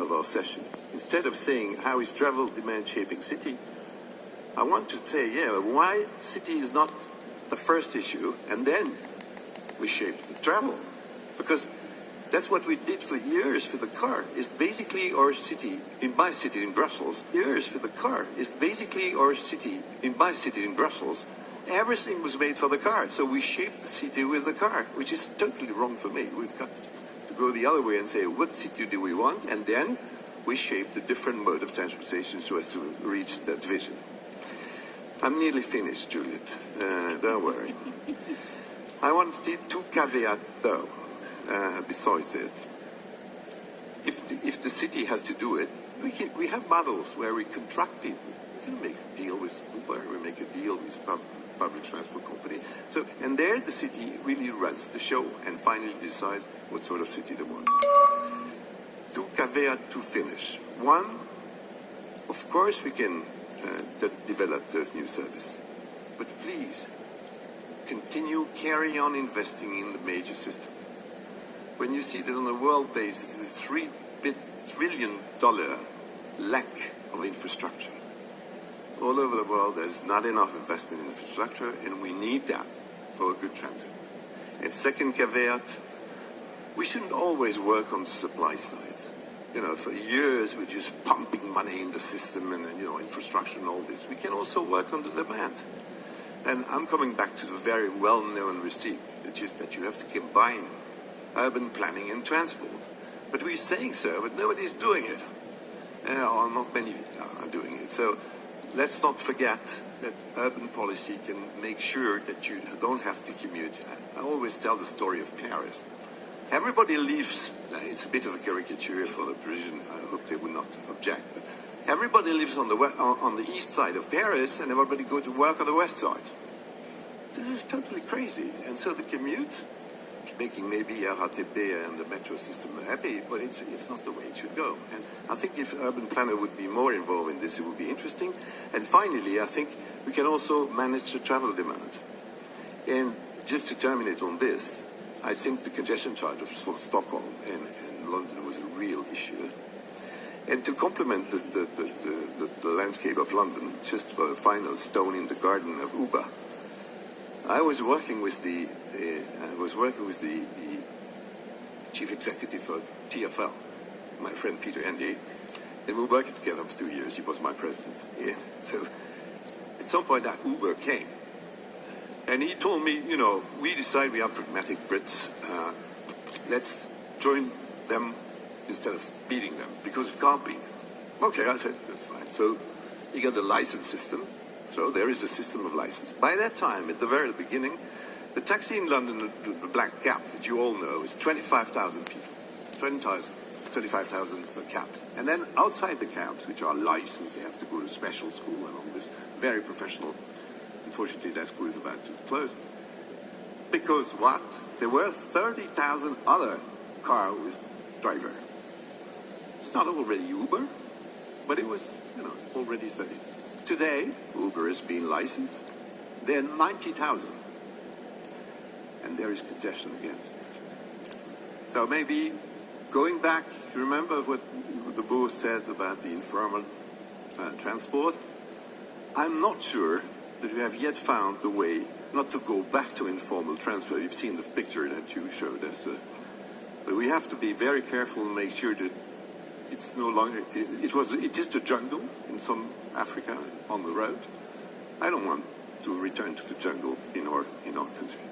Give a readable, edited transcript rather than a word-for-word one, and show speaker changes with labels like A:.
A: of our session. Instead of saying how is travel demand shaping city, I want to say, why city is not the first issue, and then we shape the travel. Because that's what we did for years for the car. It's basically our city, in my city in Brussels, years for the car. It's basically our city, in my city in Brussels. Everything was made for the car. So we shaped the city with the car, which is totally wrong for me. We've got to go the other way and say, what city do we want? And then we shape the different mode of transportation so as to reach that vision. I'm nearly finished, Juliet. Don't worry. I want two caveats, though. Besides it, if the city has to do it, we have models where we contract people. We can make a deal with Uber, we make a deal with public transport company. So, and there the city really runs the show and finally decides what sort of city they want. Two caveats to finish. One, of course we can develop those new services, but please carry on investing in the major system. When you see that on a world basis, there's $3 trillion lack of infrastructure. All over the world, there's not enough investment in infrastructure, and we need that for a good transit. And second caveat, we shouldn't always work on the supply side. For years, we're just pumping money in the system and, infrastructure and all this. We can also work on the demand. And I'm coming back to the very well-known recipe, which is that you have to combine urban planning and transport. But we're saying so, but nobody's doing it. Or not many are doing it. So let's not forget that urban policy can make sure that you don't have to commute. I always tell the story of Paris. Everybody lives, it's a bit of a caricature for the Parisian, I hope they would not object, but everybody lives on the east side of Paris and everybody goes to work on the west side. This is totally crazy. And so the commute, making maybe RATP and the metro system happy, but it's not the way it should go. And I think if urban planner would be more involved in this, it would be interesting. And finally, I think we can also manage the travel demand. And just to terminate on this, I think the congestion charge of Stockholm and London was a real issue. And to complement the landscape of London, just for a final stone in the garden of Uber, I was working with the chief executive of TfL, my friend Peter Endy, and we were working together for 2 years. He was my president. Yeah. So at some point, that Uber came, and he told me, we decide we are pragmatic Brits. Let's join them instead of beating them because we can't beat them. Okay, I said that's fine. So you got the license system. So there is a system of license. By that time, at the very beginning, the taxi in London, the black cab that you all know, is 25,000 people. 25,000 cabs. And then outside the cabs, which are licensed, they have to go to special school and all this, very professional. Unfortunately, that school is about to close. Because what? There were 30,000 other cars with driver. It's not already Uber, but it was, already 30. Today, Uber is being licensed. There are 90,000. And there is congestion again. So maybe going back, remember what the boss said about the informal transport? I'm not sure that we have yet found the way not to go back to informal transport. You've seen the picture that you showed us. But we have to be very careful and make sure that it's no longer, it is the jungle in some Africa on the road. I don't want to return to the jungle in our country.